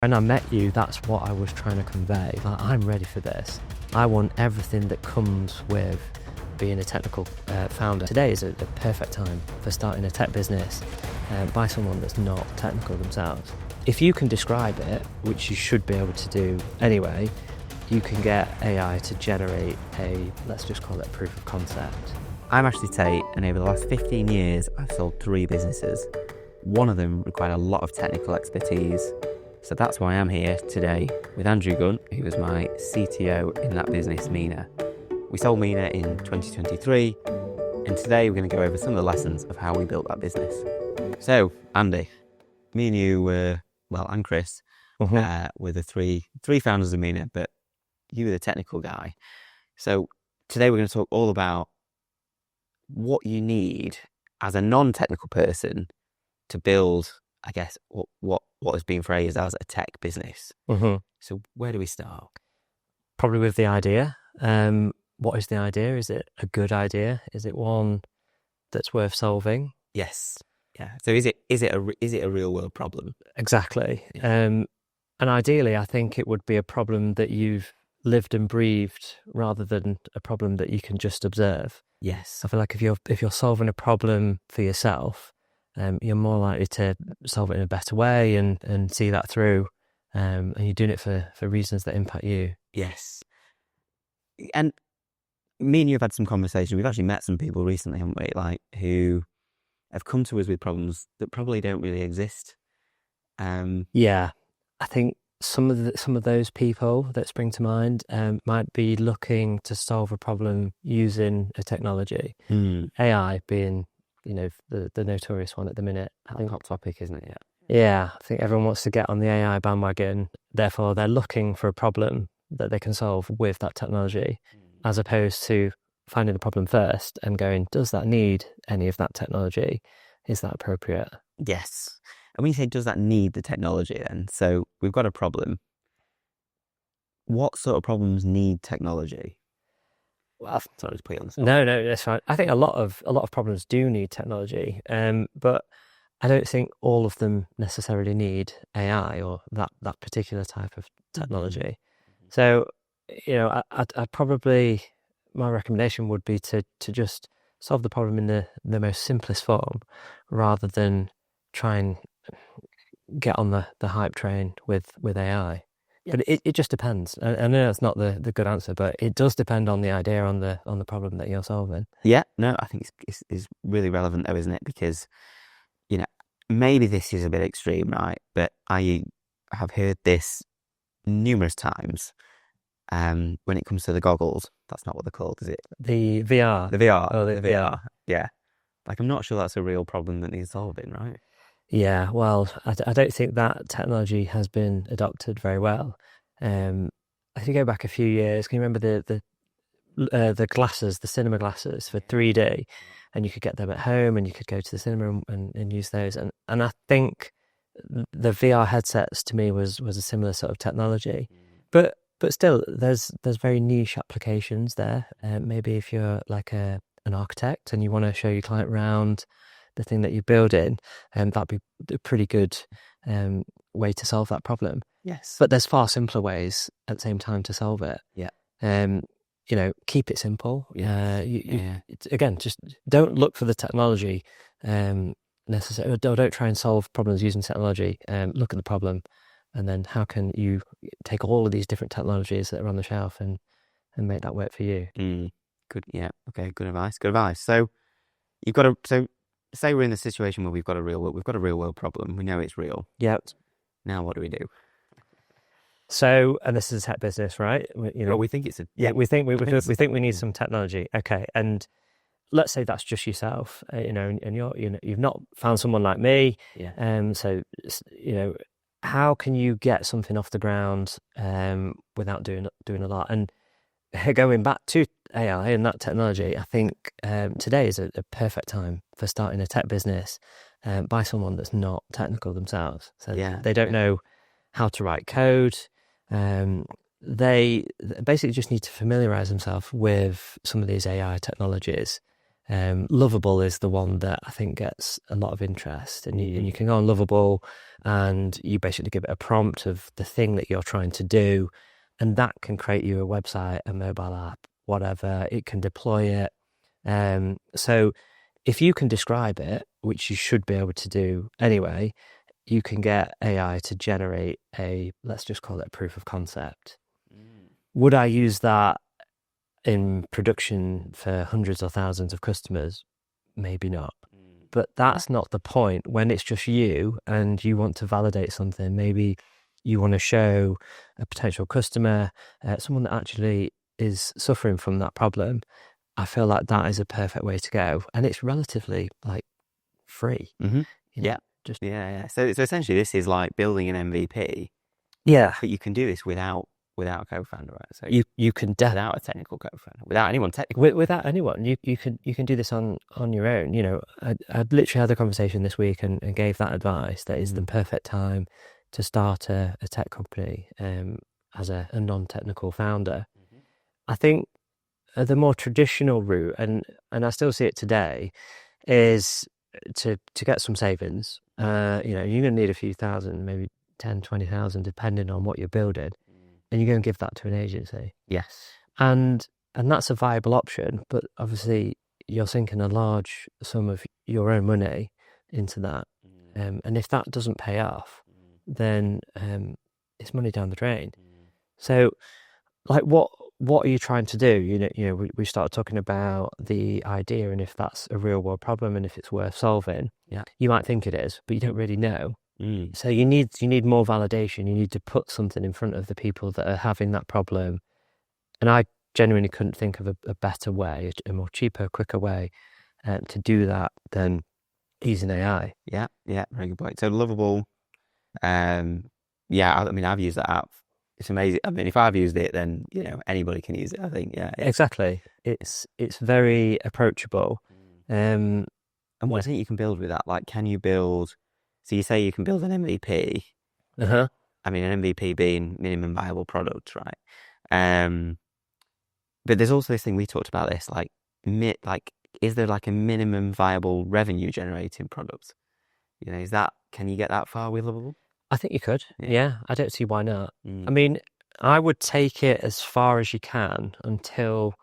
When I met you, that's what I was trying to convey. Like, I'm ready for this. I want everything that comes with being a technical founder. Today is a perfect time for starting a tech business by someone that's not technical themselves. If you can describe it, which you should be able to do anyway, you can get AI to generate let's just call it a proof of concept. I'm actually Tate, and over the last 15 years, I've sold 3 businesses. One of them required a lot of technical expertise. So that's why I'm here today with Andrew Gunn, who was my CTO in that business, Mina. We sold Mina in 2023, and today we're going to go over some of the lessons of how we built that business. So, Andy, me and you were, and Chris, were the three founders of Mina, but you were the technical guy. So today we're going to talk all about what you need as a non-technical person to build, I guess, what has been phrased as a tech business. So where do we start? Probably with the idea. What is the idea? Is it a good idea? Is it one that's worth solving? Yes. Yeah. So is it a real world problem? Exactly. Yeah. And ideally, I think it would be a problem that you've lived and breathed rather than a problem that you can just observe. Yes. I feel like if you're solving a problem for yourself, you're more likely to solve it in a better way and see that through, and you're doing it for reasons that impact you. Yes. And me and you have had some conversation. We've actually met some people recently, haven't we? Like, who have come to us with problems that probably don't really exist. Yeah, I think some of those people that spring to mind might be looking to solve a problem using a technology. AI being, the notorious one at the minute. I think hot topic, isn't it? Yeah, I think everyone wants to get on the AI bandwagon. Therefore, they're looking for a problem that they can solve with that technology, as opposed to finding the problem first and going, does that need any of that technology? Is that appropriate? Yes. And when you say, does that need the technology then? So we've got a problem. What sort of problems need technology? Well, sorry to put you on the spot. No, that's fine. I think a lot of problems do need technology, but I don't think all of them necessarily need AI or that particular type of technology. So, I'd probably, my recommendation would be to just solve the problem in the most simplest form, rather than try and get on the hype train with AI. Yeah. But it just depends. I know that's not the good answer, but it does depend on the idea, on the problem that you're solving. Yeah, no, I think it's really relevant though, isn't it? Because, maybe this is a bit extreme, right? But I have heard this numerous times. When it comes to the goggles, that's not what they're called, is it? The VR. The VR. Oh, the VR. Yeah. Like, I'm not sure that's a real problem that needs solving, right? Yeah, well, I don't think that technology has been adopted very well. If you go back a few years, can you remember the glasses, the cinema glasses for 3D, and you could get them at home and you could go to the cinema and use those. And I think the VR headsets to me was a similar sort of technology, but still there's very niche applications there. Maybe if you're like an architect and you want to show your client around the thing that you're building, that'd be a pretty good way to solve that problem. Yes. But there's far simpler ways at the same time to solve it. Yeah. Keep it simple. Again, just don't look for the technology necessarily. Don't try and solve problems using technology. Look at the problem, and then how can you take all of these different technologies that are on the shelf and make that work for you? Good. Yeah. Okay. Good advice. So you've got to. Say we're in a situation where we've got a real world problem. We know it's real. Yeah. Now what do we do? So, and this is a tech business, right? We think it's we think we need some technology. Okay, and let's say that's just yourself, and you've not found someone like me. Yeah. So, how can you get something off the ground without doing a lot? And going back to AI and that technology, I think today is a perfect time for starting a tech business by someone that's not technical themselves. So they don't know how to write code. They basically just need to familiarize themselves with some of these AI technologies Lovable is the one that I think gets a lot of interest, and you can go on Lovable and you basically give it a prompt of the thing that you're trying to do, and that can create you a website, a mobile app, whatever. It can deploy it. So if you can describe it, which you should be able to do anyway, you can get AI to generate let's just call it a proof of concept. Would I use that in production for hundreds or thousands of customers? Maybe not. But that's not the point. When it's just you and you want to validate something, maybe you want to show a potential customer, someone that actually is suffering from that problem, I feel like that is a perfect way to go. And it's relatively like free. Mm-hmm. You know, Yeah. So essentially this is like building an MVP. Yeah. But you can do this without a co-founder, right? So you can without a technical co-founder, without anyone technical. Without anyone, you can do this on your own. You know, I'd literally had a conversation this week and gave that advice that is the perfect time to start a tech company as a non-technical founder. I think the more traditional route, and I still see it today, is to get some savings. You know, you're going to need a few thousand, maybe 10, 20,000, depending on what you're building. And you go and give that to an agency. Yes. And that's a viable option, but obviously you're sinking a large sum of your own money into that. And if that doesn't pay off, then it's money down the drain. So, like, what are you trying to do? You know, we started talking about the idea and if that's a real world problem and if it's worth solving. Yeah. You might think it is, but you don't really know. So you need more validation. You need to put something in front of the people that are having that problem. And I genuinely couldn't think of a better way, a more cheaper, quicker way to do that than using AI. Yeah, very good point. So Lovable, I mean, I've used that app. It's amazing. I mean, if I've used it, then you know anybody can use it. I think, yeah. Exactly. It's very approachable. And what do you think you can build with that? Like, can you build? So you say you can build an MVP. I mean, an MVP being minimum viable product, right? But there's also this thing we talked about. This like, is there like a minimum viable revenue generating product? You know, can you get that far with Lovable? I think you could. Yeah, I don't see why not. I mean, I would take it as far as you can until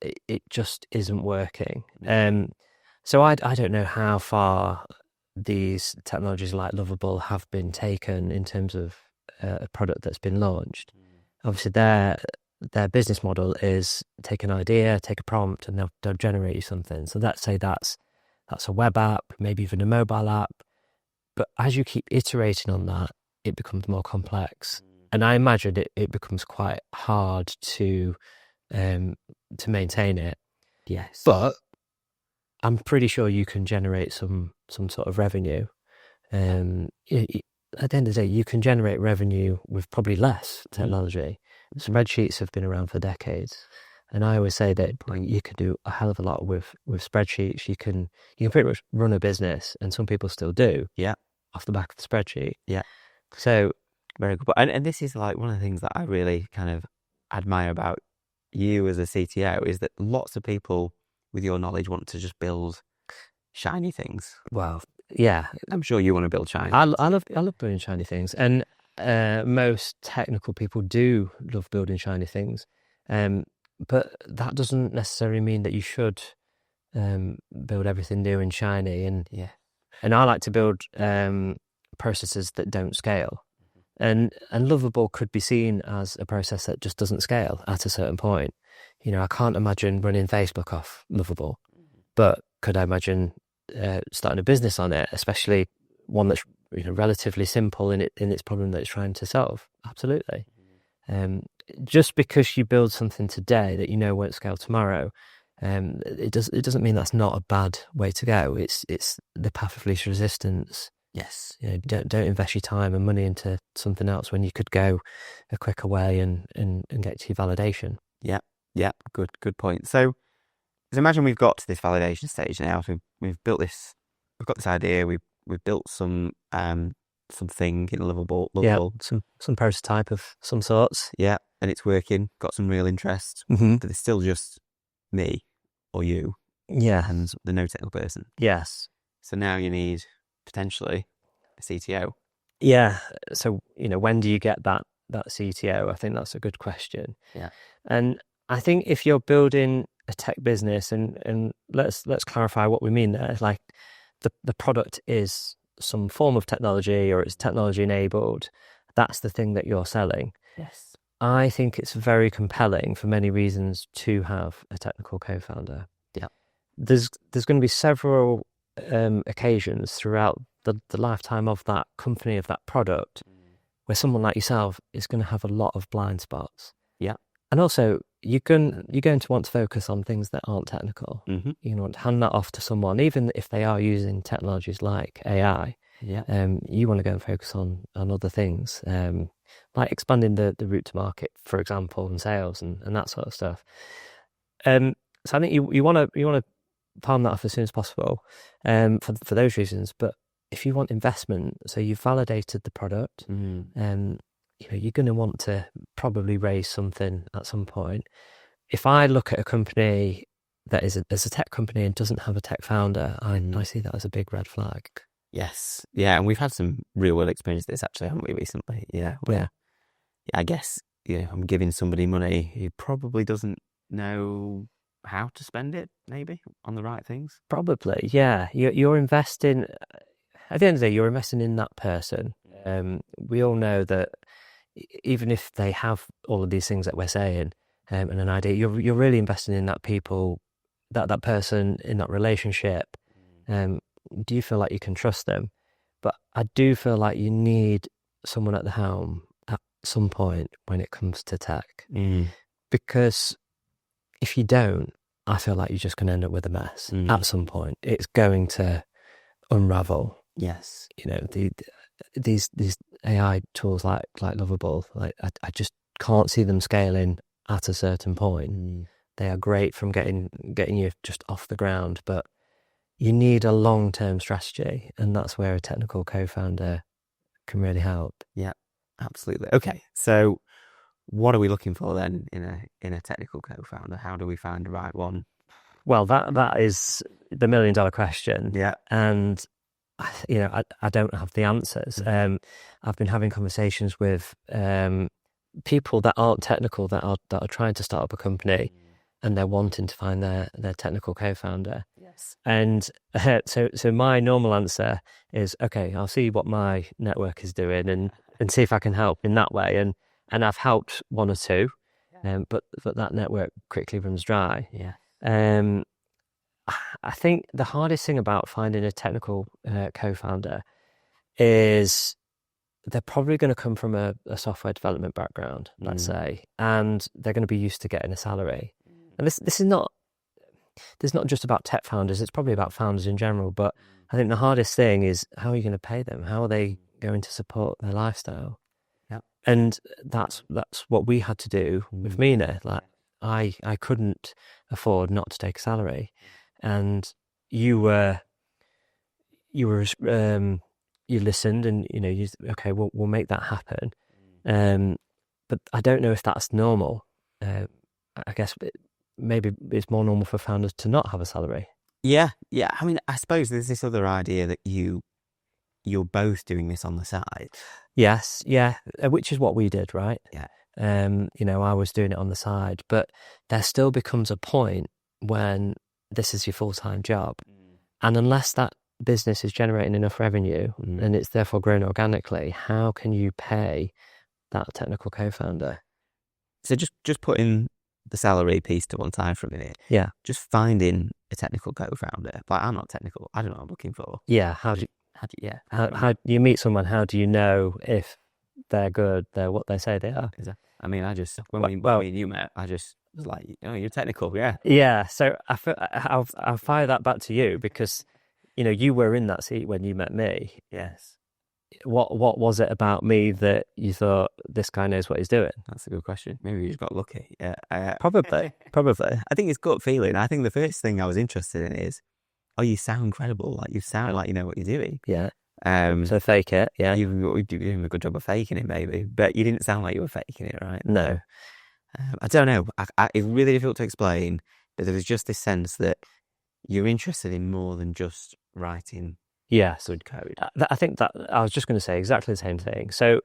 it just isn't working. So I don't know how far these technologies like Lovable have been taken in terms of a product that's been launched. Obviously, their business model is take an idea, take a prompt, and they'll generate you something. So let's say that's a web app, maybe even a mobile app. But as you keep iterating on that, it becomes more complex. And I imagine it becomes quite hard to maintain it. Yes. But I'm pretty sure you can generate some sort of revenue. At the end of the day, you can generate revenue with probably less technology. Spreadsheets have been around for decades. And I always say that you can do a hell of a lot with spreadsheets. You can pretty much run a business, and some people still do. Yeah. Off the back of the spreadsheet. Yeah. So very good. And this is like one of the things that I really kind of admire about you as a CTO is that lots of people with your knowledge want to just build shiny things. Well, yeah. I'm sure you want to build shiny. I love building shiny things. And most technical people do love building shiny things. But that doesn't necessarily mean that you should build everything new and shiny. And I like to build processes that don't scale. And Lovable could be seen as a process that just doesn't scale at a certain point. You know, I can't imagine running Facebook off Lovable, but could I imagine starting a business on it, especially one that's relatively simple in its problem that it's trying to solve? Absolutely. Just because you build something today that you know won't scale tomorrow, it doesn't mean that's not a bad way to go. It's the path of least resistance. Yes. You know, don't invest your time and money into something else when you could go a quicker way and get to your validation. Yeah. Good point. So imagine we've got to this validation stage now. So we've built this. We've got this idea. We've built something in Lovable. Yeah, some prototype of some sorts. Yeah, and it's working. Got some real interest. Mm-hmm. But it's still just me or you Yeah. and the no technical person. Yes. So now you need potentially a CTO. Yeah. So, when do you get that CTO? I think that's a good question. Yeah. And I think if you're building a tech business, and let's clarify what we mean there. Like the product is some form of technology, or it's technology enabled. That's the thing that you're selling. Yes. I think it's very compelling for many reasons to have a technical co-founder. Yeah. There's going to be several occasions throughout the lifetime of that company, of that product, where someone like yourself is going to have a lot of blind spots. Yeah. And also, you're going to want to focus on things that aren't technical. Mm-hmm. You want to hand that off to someone, even if they are using technologies like AI. Yeah. You want to go and focus on other things, like expanding the route to market, for example, and sales and that sort of stuff. So I think you want to palm that off as soon as possible, for those reasons. But if you want investment, so you've validated the product, you're going to want to probably raise something at some point. If I look at a company that is a tech company and doesn't have a tech founder, I see that as a big red flag. Yes. Yeah, and we've had some real world experience with this actually, haven't we, recently? Yeah. Yeah. I guess I'm giving somebody money who probably doesn't know how to spend it, maybe on the right things. Probably, yeah. You're investing. At the end of the day, you're investing in that person. We all know that even if they have all of these things that we're saying, and an idea, you're really investing in that people, that person, in that relationship. Do you feel like you can trust them? But I do feel like you need someone at the helm at some point when it comes to tech, because if you don't, I feel like you're just going to end up with a mess. At some point. It's going to unravel. Yes. These AI tools like Lovable, like I just can't see them scaling at a certain point. They are great from getting you just off the ground, but you need a long-term strategy, and that's where a technical co-founder can really help. Yeah, absolutely. Okay, so what are we looking for then in a technical co-founder? How do we find the right one? Well, that is the $1 million question. Yeah. And I don't have the answers. I've been having conversations with people that aren't technical, that are trying to start up a company, and they're wanting to find their technical co-founder. Yes. And so my normal answer is, okay, I'll see what my network is doing and see if I can help in that way. And I've helped one or two, but that network quickly runs dry. Yeah. I think the hardest thing about finding a technical co-founder is they're probably going to come from a software development background, let's say, and they're going to be used to getting a salary. And this is not just about tech founders, it's probably about founders in general, but I think the hardest thing is, how are you going to pay them? How are they going to support their lifestyle? Yeah. And that's what we had to do with Mina. Like I couldn't afford not to take a salary, and you listened, and okay, we'll make that happen. But I don't know if that's normal. I guess maybe it's more normal for founders to not have a salary. Yeah. I mean, I suppose there's this other idea that you're both doing this on the side. Yes, yeah, which is what we did, right? Yeah. I was doing it on the side, but there still becomes a point when this is your full-time job, and unless that business is generating enough revenue and it's therefore grown organically, how can you pay that technical co-founder? So just putting the salary piece to one side for a minute. Yeah. Just finding a technical co-founder. Like, I'm not technical. I don't know what I'm looking for. Yeah. How do you meet someone? How do you know if they're good? They're what they say they are. Exactly. I mean, when me and you met, I just was like, you're technical, yeah. Yeah. So I'll fire that back to you, because you were in that seat when you met me. Yes. What was it about me that you thought, this guy knows what he's doing? That's a good question. Maybe you just got lucky. Yeah. Probably. I think it's gut feeling. I think the first thing I was interested in is, you sound credible. Like, you sound like you know what you're doing. Yeah. So fake it. Yeah. You're doing a good job of faking it, maybe, but you didn't sound like you were faking it, right? No. I don't know. It's really difficult to explain, but there was just this sense that You're interested in more than just writing Yes. good code. I think that I was just going to say exactly the same thing. So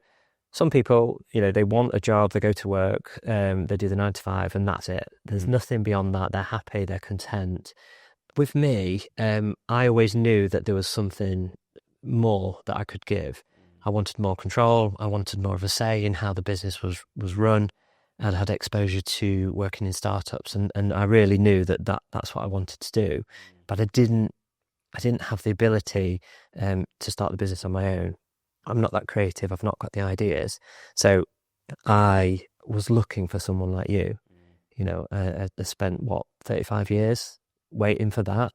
some people, they want a job, they go to work, they do the 9 to 5 and that's it. There's nothing beyond that. They're happy, they're content. With me, I always knew that there was something more that I could give. I wanted more control. I wanted more of a say in how the business was run. I'd had exposure to working in startups, and I really knew that's what I wanted to do. But I didn't have the ability to start the business on my own. I'm not that creative. I've not got the ideas. So I was looking for someone like you. I spent 35 years waiting for that.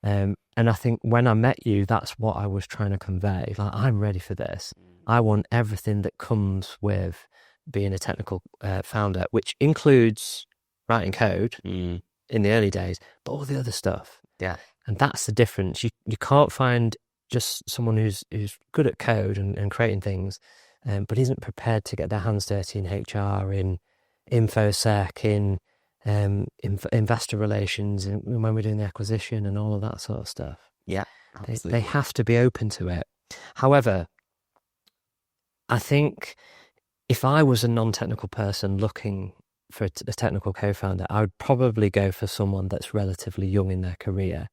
And I think when I met you, that's what I was trying to convey. Like, I'm ready for this. I want everything that comes with being a technical founder, which includes writing code in the early days, but all the other stuff. Yeah. And that's the difference. You can't find just someone who's good at code and creating things, but isn't prepared to get their hands dirty in HR, in InfoSec, in investor relations, and when we're doing the acquisition and all of that sort of stuff. Yeah, they have to be open to it. However, I think if I was a non-technical person looking for a technical co-founder, I would probably go for someone that's relatively young in their career.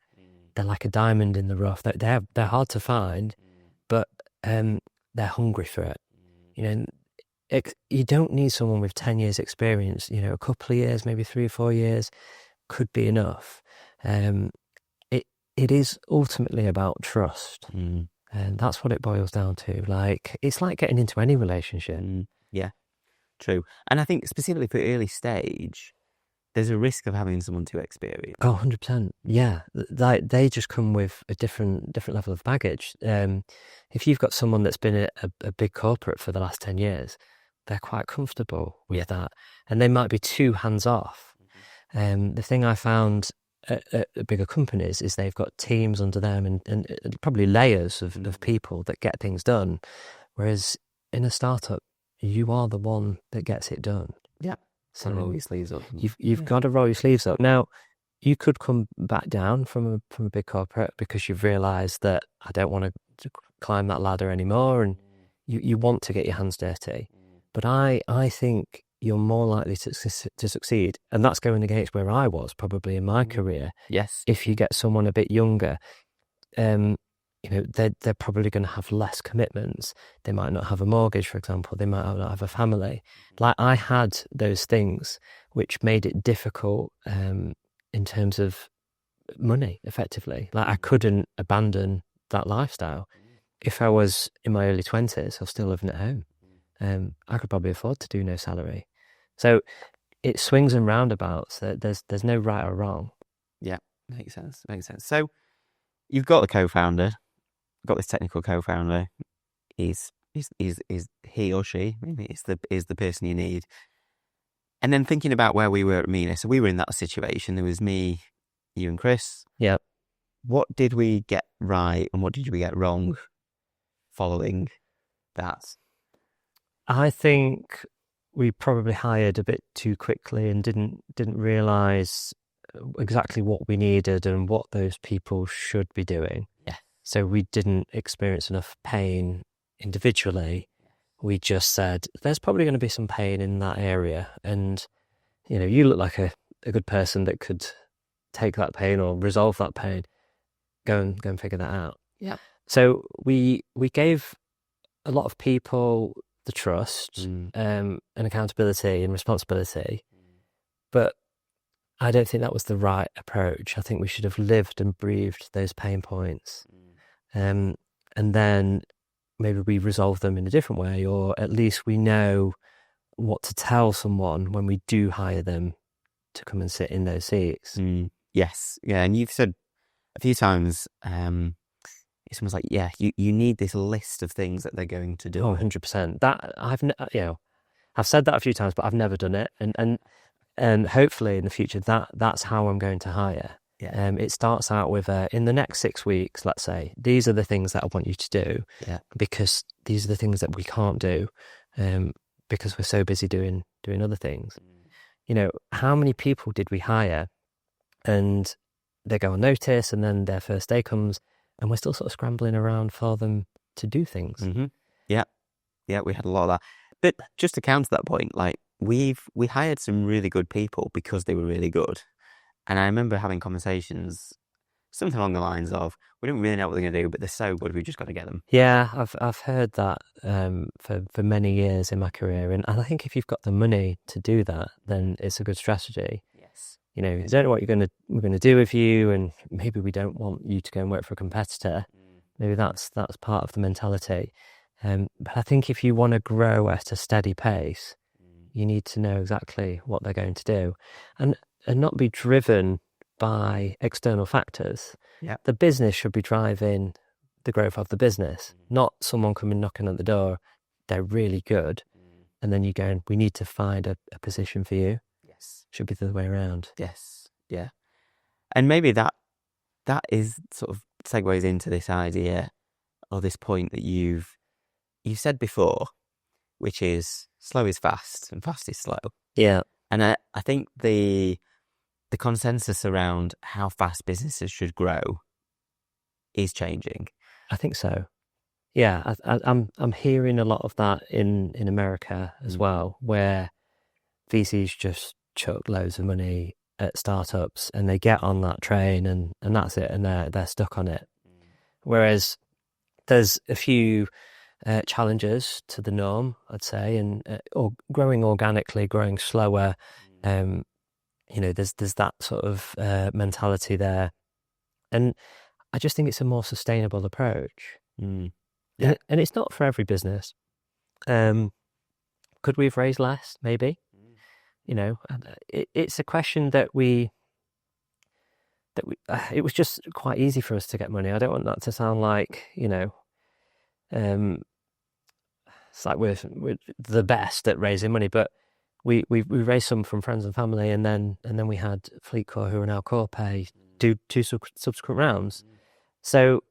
They're like a diamond in the rough. They're hard to find, but they're hungry for it. You don't need someone with 10 years experience. A couple of years, maybe 3 or 4 years could be enough. It is ultimately about trust. And that's what it boils down to. It's like getting into any relationship. Yeah, true. And I think specifically for early stage, there's a risk of having someone too experienced. Oh, 100%. Yeah. They just come with a different level of baggage. If you've got someone that's been at a big corporate for the last 10 years, they're quite comfortable with that. And they might be too hands-off. The thing I found at bigger companies is they've got teams under them and probably layers of people that get things done. Whereas in a startup, you are the one that gets it done. Yeah. So roll your sleeves up. You've got to roll your sleeves up. Now, you could come back down from a big corporate because you've realised that I don't want to climb that ladder anymore, and you want to get your hands dirty. But I think you're more likely to succeed, and that's going against where I was probably in my career. Yes. If you get someone a bit younger, they're probably going to have less commitments. They might not have a mortgage, for example. They might not have a family. Like, I had those things, which made it difficult in terms of money, effectively. Like, I couldn't abandon that lifestyle. If I was in my early 20s, I was still living at home. I could probably afford to do no salary. So it swings and roundabouts. There's no right or wrong. Yeah, makes sense. So you've got the co-founder, got this technical co-founder. Is he or she? Maybe is the person you need. And then thinking about where we were at Mina. So we were in that situation. There was me, you, and Chris. Yeah. What did we get right, and what did we get wrong following that? I think we probably hired a bit too quickly and didn't realise exactly what we needed and what those people should be doing. Yeah. So we didn't experience enough pain individually. We just said, there's probably going to be some pain in that area. And, you look like a good person that could take that pain or resolve that pain. Go and figure that out. Yeah. So we gave a lot of people the trust and accountability and responsibility, but I don't think that was the right approach. I think we should have lived and breathed those pain points, and then maybe we resolve them in a different way, or at least we know what to tell someone when we do hire them to come and sit in those seats. Yes, yeah, and you've said a few times, it's almost like, yeah, you need this list of things that they're going to do. Oh, 100%. That I've said that a few times, but I've never done it, and hopefully in the future that's how I'm going to hire. Yeah. It starts out with in the next 6 weeks, let's say, these are the things that I want you to do. Yeah. Because these are the things that we can't do, because we're so busy doing other things. How many people did we hire, and they go on notice, and then their first day comes, and we're still sort of scrambling around for them to do things. Mm-hmm. Yeah, we had a lot of that. But just to counter that point, like we hired some really good people because they were really good. And I remember having conversations, something along the lines of, we don't really know what they're going to do, but they're so good, we've just got to get them. Yeah, I've heard that for many years in my career, and I think if you've got the money to do that, then it's a good strategy. Yes. You know, you don't know what we're gonna do with you, and maybe we don't want you to go and work for a competitor. Maybe that's part of the mentality. But I think if you want to grow at a steady pace, you need to know exactly what they're going to do, and not be driven by external factors. Yeah. The business should be driving the growth of the business, not someone coming knocking at the door. They're really good, and then you go, we need to find a position for you. Yes. Should be the other way around. Yes. Yeah. And maybe that is sort of segues into this idea or this point that you've said before, which is slow is fast and fast is slow. Yeah. And I think the consensus around how fast businesses should grow is changing. I think so. Yeah, I'm hearing a lot of that in America as well, where VCs just chuck loads of money at startups and they get on that train and that's it, and they're stuck on it. Whereas there's a few challenges to the norm, I'd say, and or growing organically, growing slower. You know, there's that sort of mentality there, and I just think it's a more sustainable approach. Yeah. And it's not for every business. Could we have raised less? Maybe. You know, it's a question that we. It was just quite easy for us to get money. I don't want that to sound like, you know, it's like we're the best at raising money, but we raised some from friends and family, and then we had FleetCore, who are now Corpay, do two subsequent rounds. So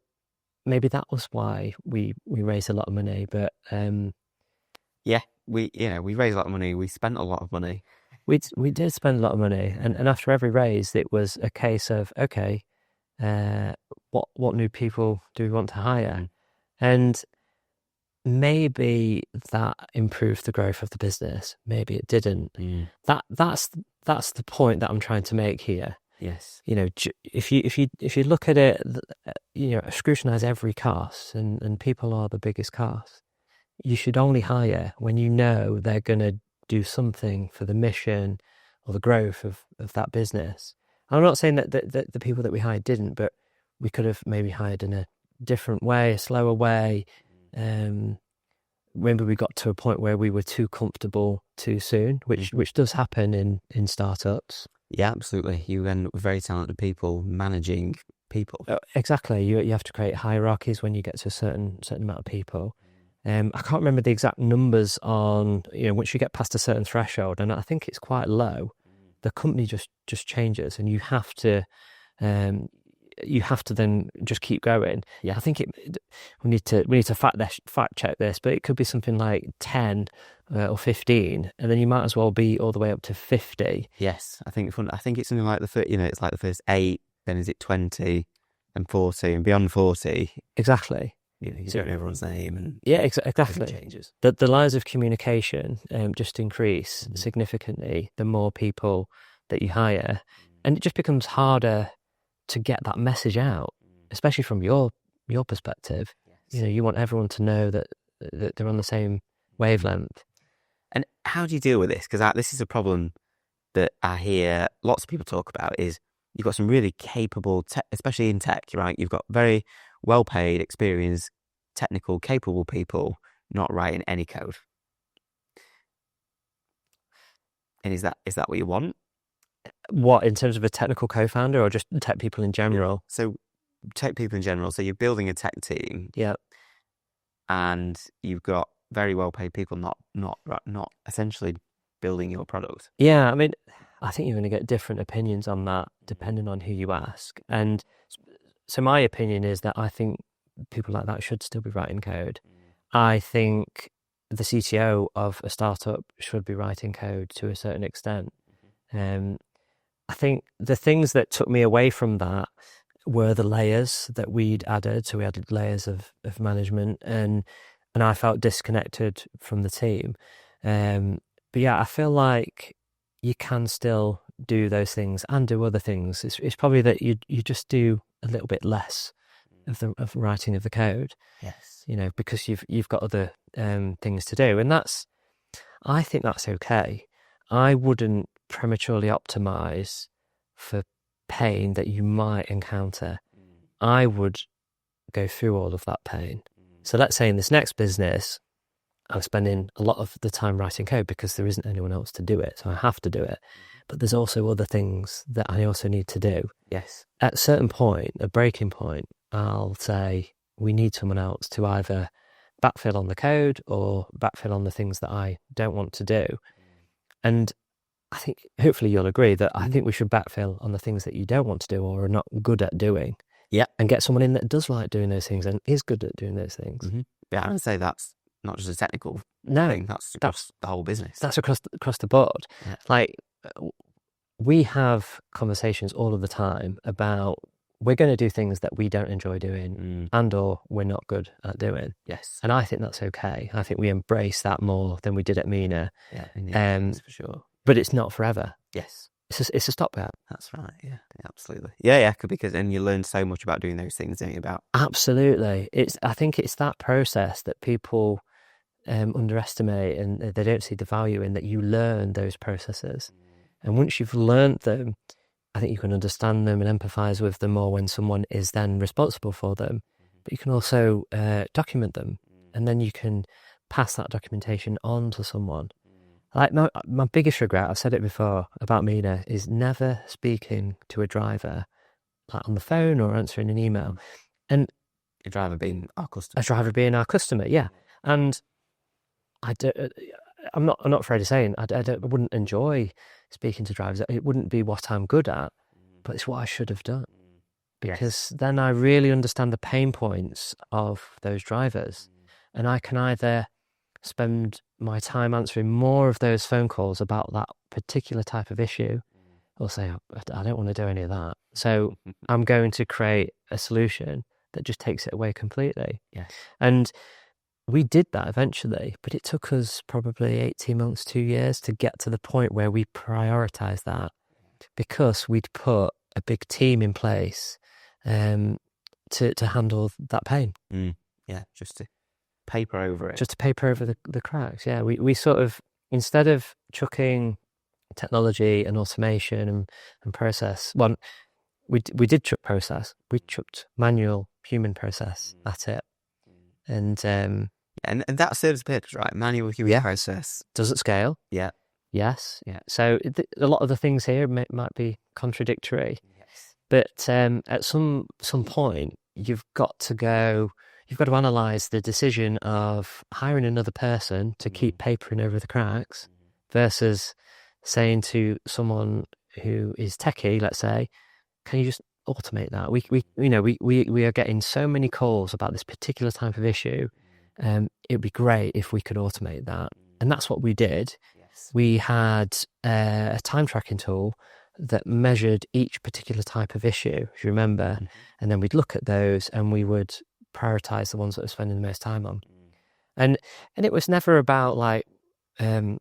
maybe that was why we raised a lot of money. But yeah, we raised a lot of money. We spent a lot of money. We did spend a lot of money, and after every raise, it was a case of, okay, what new people do we want to hire? And maybe that improved the growth of the business. Maybe it didn't. That's the point that I'm trying to make here. Yes. You know, if you look at it, you know, scrutinize every cost, and people are the biggest cost. You should only hire when you know they're going to do something for the mission or the growth of that business. I'm not saying that the people that we hired didn't, but we could have maybe hired in a different way, a slower way. Maybe we got to a point where we were too comfortable too soon, which does happen in startups. Yeah, absolutely. You end up with very talented people managing people. Exactly. You have to create hierarchies when you get to a certain amount of people. I can't remember the exact numbers on, you know, once you get past a certain threshold, and I think it's quite low, the company just changes, and you have to then just keep going. Yeah, I think we need to fact check this, but it could be something like 10 or 15, and then you might as well be all the way up to 50. Yes, I think it's something like it's like the first 8, then is it 20 and 40, and beyond 40. Exactly. You don't know everyone's name, and exactly. Changes. The lines of communication just increase significantly the more people that you hire, and it just becomes harder to get that message out, especially from your perspective. Yes. You know, you want everyone to know that they're on the same wavelength. And how do you deal with this? Because this is a problem that I hear lots of people talk about. Is you've got some really capable, especially in tech, right? You've got very well-paid, experienced, technical, capable people not writing any code. And is that what you want? What, in terms of a technical co-founder, or just tech people in general? So tech people in general. So you're building a tech team. Yeah. And you've got very well-paid people not essentially building your product. Yeah, I mean, I think you're going to get different opinions on that depending on who you ask. And so my opinion is that I think people like that should still be writing code. I think the CTO of a startup should be writing code to a certain extent. I think the things that took me away from that were the layers that we'd added. So we added layers of management, and I felt disconnected from the team. But yeah, I feel like you can still do those things and do other things. It's probably that you just do a little bit less of writing of the code. Yes. Because you've got other things to do, and I think that's okay. I wouldn't prematurely optimize for pain that you might encounter. I would go through all of that pain. So let's say in this next business, I'm spending a lot of the time writing code because there isn't anyone else to do it. So I have to do it. But there's also other things that I also need to do. Yes. At a certain point, a breaking point, I'll say we need someone else to either backfill on the code or backfill on the things that I don't want to do. And I think hopefully you'll agree that I think we should backfill on the things that you don't want to do or are not good at doing. Yeah. And get someone in that does like doing those things and is good at doing those things. Mm-hmm. Yeah, I would say that's not just a technical No, thing, that's across the whole business. That's across the board. Yeah. Like, we have conversations all of the time about we're going to do things that we don't enjoy doing and or we're not good at doing. Yes. And I think that's okay. I think we embrace that more than we did at Mina. Yeah, for sure. But it's not forever. Yes. It's a stopgap. That's right, yeah, absolutely. Yeah, because and you learn so much about doing those things, don't you, about... Absolutely. I think it's that process that people underestimate and they don't see the value in, that you learn those processes. And once you've learned them, I think you can understand them and empathise with them more when someone is then responsible for them. But you can also document them, and then you can pass that documentation on to someone. Like my biggest regret, I've said it before about Mina, is never speaking to a driver like on the phone or answering an email. And a driver being our customer. A driver being our customer, yeah. And I'm not afraid of saying I wouldn't enjoy speaking to drivers. It wouldn't be what I'm good at, but it's what I should have done. Because then I really understand the pain points of those drivers. And I can either spend my time answering more of those phone calls about that particular type of issue, or say, I don't want to do any of that. So I'm going to create a solution that just takes it away completely. Yes. And we did that eventually, but it took us probably 18 months, 2 years to get to the point where we prioritized that, because we'd put a big team in place to handle that pain. Yeah, just to paper over it. Just to paper over the cracks, yeah. We sort of, instead of chucking technology and automation and process, we did chuck process. We chucked manual human process at it. And that serves a purpose, right? Manual human process. Does it scale? Yeah. Yes. Yeah. So a lot of the things here might be contradictory. Yes. But at some point, you've got to analyse the decision of hiring another person to keep papering over the cracks versus saying to someone who is techie, let's say, can you just automate that? We are getting so many calls about this particular type of issue. It'd be great if we could automate that. And that's what we did. Yes. We had a time tracking tool that measured each particular type of issue, if you remember. And then we'd look at those and we would prioritize the ones that we're spending the most time on. And it was never about like, we're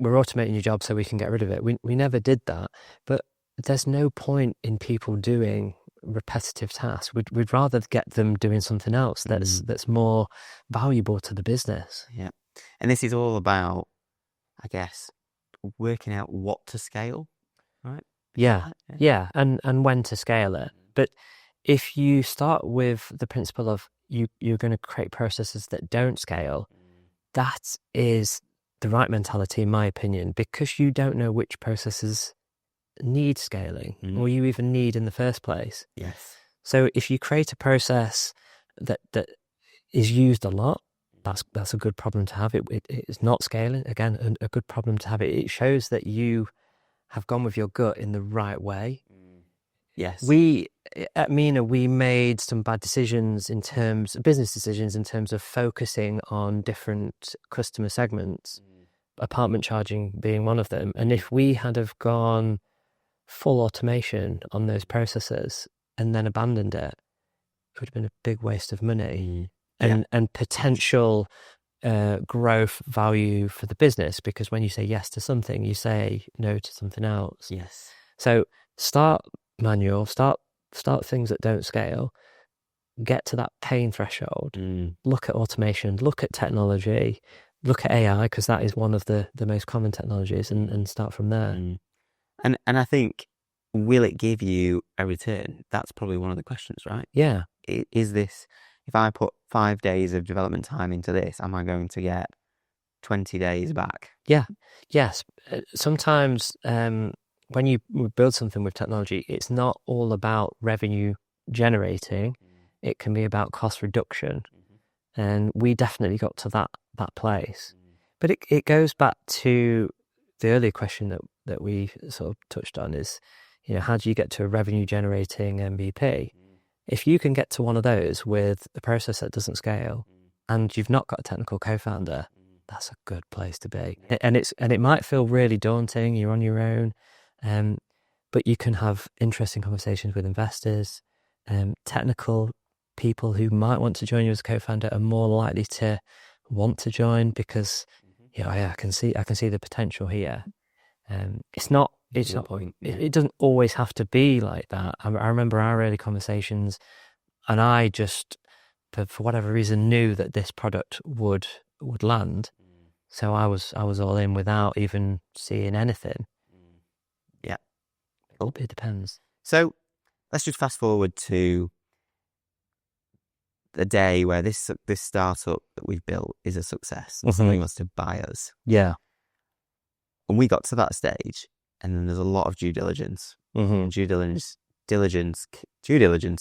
automating your job so we can get rid of it. We never did that. But there's no point in people doing repetitive tasks. We'd rather get them doing something else that's more valuable to the business. Yeah. And this is all about, I guess, working out what to scale, right? Yeah. And when to scale it. But if you start with the principle of you're going to create processes that don't scale, that is the right mentality, in my opinion, because you don't know which processes need scaling or you even need in the first place. Yes. So if you create a process that is used a lot, that's a good problem to have. It is not scaling. Again, a good problem to have. It shows that you have gone with your gut in the right way. Yes. At Mina, we made some bad decisions business decisions in terms of focusing on different customer segments, apartment charging being one of them. And if we had have gone full automation on those processes and then abandoned it, it would have been a big waste of money and potential growth value for the business, because when you say yes to something, you say no to something else. Yes. So start manual, start things that don't scale, get to that pain threshold, look at automation, look at technology, look at AI, because that is one of the most common technologies, and start from there. And I think, will it give you a return? That's probably one of the questions, right? Yeah. Is this, if I put 5 days of development time into this, am I going to get 20 days back? Yeah. Yes. Sometimes when you build something with technology, it's not all about revenue generating. It can be about cost reduction. And we definitely got to that place. But it goes back to the earlier question that we sort of touched on is, how do you get to a revenue generating MVP? If you can get to one of those with a process that doesn't scale and you've not got a technical co-founder, that's a good place to be. And it might feel really daunting. You're on your own, but you can have interesting conversations with investors. Technical people who might want to join you as a co-founder are more likely to want to join because, I can see the potential here. It's not. It doesn't always have to be like that. I remember our early conversations, and I just, for whatever reason, knew that this product would land. So I was all in without even seeing anything. Yeah, it depends. So let's just fast forward to the day where this startup that we've built is a success. Somebody wants to buy us. Yeah. And we got to that stage, and then there's a lot of due diligence. And due diligence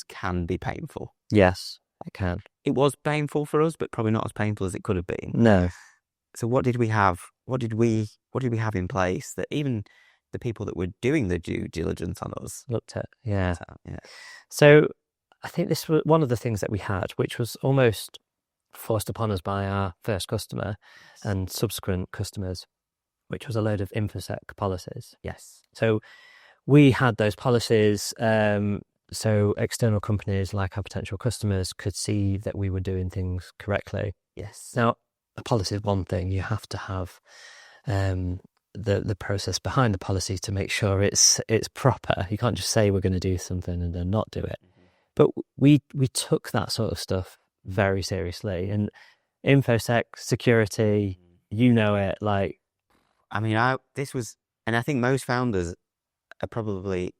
can be painful. Yes, it can. It was painful for us, but probably not as painful as it could have been. No. So what did we have? What did we have in place that even the people that were doing the due diligence on us looked at? Yeah. Yeah. So I think this was one of the things that we had, which was almost forced upon us by our first customer and subsequent customers, which was a load of InfoSec policies. Yes. So we had those policies so external companies like our potential customers could see that we were doing things correctly. Yes. Now, a policy is one thing. You have to have the process behind the policy to make sure it's proper. You can't just say we're going to do something and then not do it. But we took that sort of stuff very seriously. And InfoSec, security, it, like... I mean, this was... And I think most founders are probably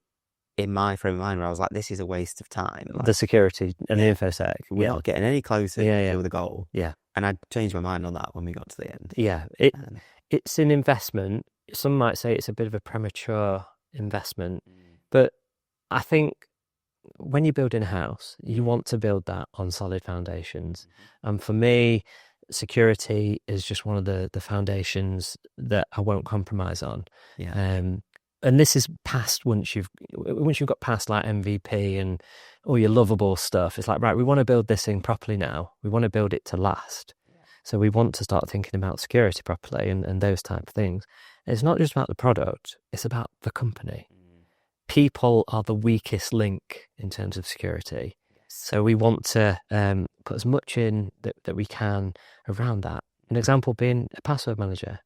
in my frame of mind where I was like, this is a waste of time. Like, the security and the InfoSec. We're not getting any closer to the goal. Yeah. And I changed my mind on that when we got to the end. Yeah. It's an investment. Some might say it's a bit of a premature investment. But I think when you build in a house, you want to build that on solid foundations. And for me, security is just one of the foundations that I won't compromise on. Yeah. And this is past once you've got past like MVP and all your Lovable stuff. It's like, right, we want to build this thing properly now. We want to build it to last. Yeah. So we want to start thinking about security properly and those type of things. And it's not just about the product, it's about the company. People are the weakest link in terms of security. So we want to put as much in that we can around that. An example being a password manager.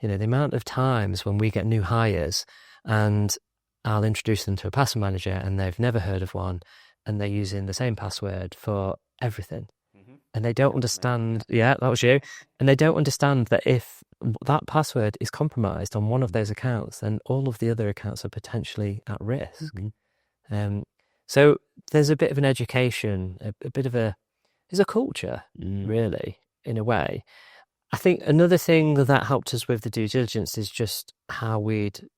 The amount of times when we get new hires and I'll introduce them to a password manager and they've never heard of one and they're using the same password for everything. And they don't understand, that was you. And they don't understand that if that password is compromised on one of those accounts, then all of the other accounts are potentially at risk. So there's a bit of an education, a bit of there's a culture, really, in a way. I think another thing that helped us with the due diligence is just how we'd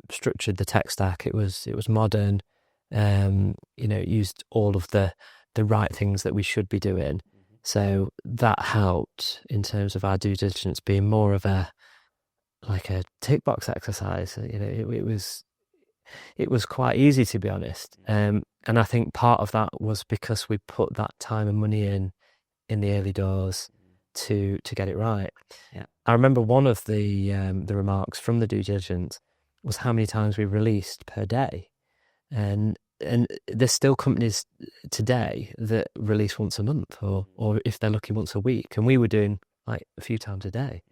structured the tech stack. It was modern, it used all of the right things that we should be doing. So that helped in terms of our due diligence being more of a tick box exercise. It was quite easy, to be honest. And I think part of that was because we put that time and money in the early doors to get it right. Yeah. I remember one of the remarks from the due diligence was how many times we released per day. And there's still companies today that release once a month, or if they're lucky, once a week. And we were doing like a few times a day.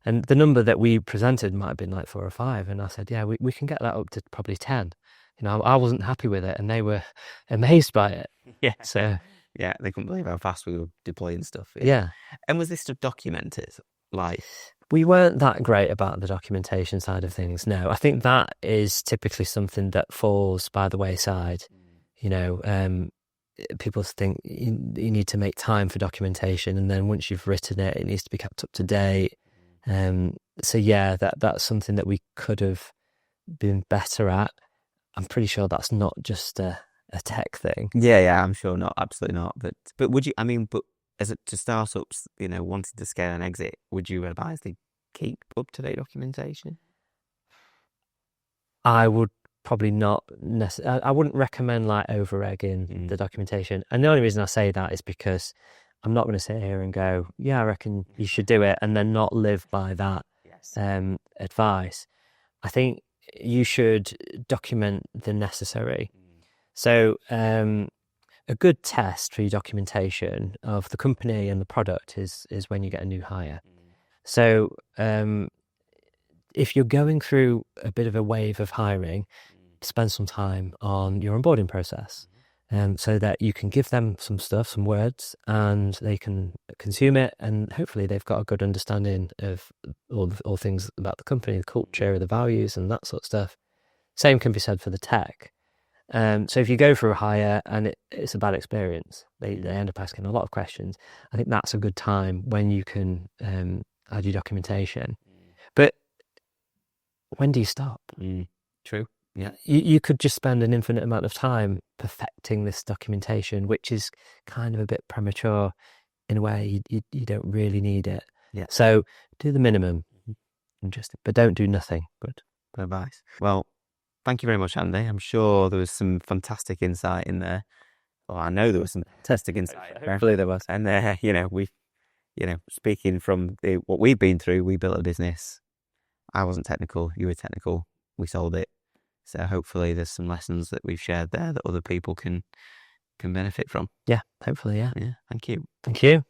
And the number that we presented might have been like 4 or 5. And I said, yeah, we can get that up to probably 10. You know, I wasn't happy with it, and they were amazed by it. Yeah. So Yeah, they couldn't believe how fast we were deploying stuff. yeah. And was this stuff documented? Like, We weren't that great about the documentation side of things. No, I think that is typically something that falls by the wayside. You know, people think you need to make time for documentation, and then once you've written it, it needs to be kept up to date. So yeah, that's something that we could have been better at. I'm pretty sure that's not just a tech thing. yeah, I'm sure not, absolutely not. But would you? I mean, but as it to startups, you know, wanting to scale and exit, would you advise they keep up to date documentation? I would probably not necessarily. I wouldn't recommend like over egging the documentation. And the only reason I say that is because I'm not going to sit here and go, yeah, I reckon you should do it, and then not live by that advice. I think you should document the necessary. So a good test for your documentation of the company and the product is when you get a new hire. So if you're going through a bit of a wave of hiring, spend some time on your onboarding process, so that you can give them some stuff, some words, and they can consume it, and hopefully they've got a good understanding of all things about the company, the culture, the values, and that sort of stuff. Same can be said for the tech. So if you go through a hire and it's a bad experience, they end up asking a lot of questions. I think that's a good time when you can add your documentation. But when do you stop? True. Yeah. You could just spend an infinite amount of time perfecting this documentation, which is kind of a bit premature in a way. You don't really need it. Yeah. So do the minimum, but don't do nothing. Good advice. Well, thank you very much, Andy. I'm sure there was some fantastic insight in there. Well, I know there was some fantastic insight. Hopefully there was. And speaking from what we've been through, we built a business. I wasn't technical. You were technical. We sold it. So hopefully there's some lessons that we've shared there that other people can benefit from. Yeah, hopefully, yeah. Yeah, thank you. Thank you.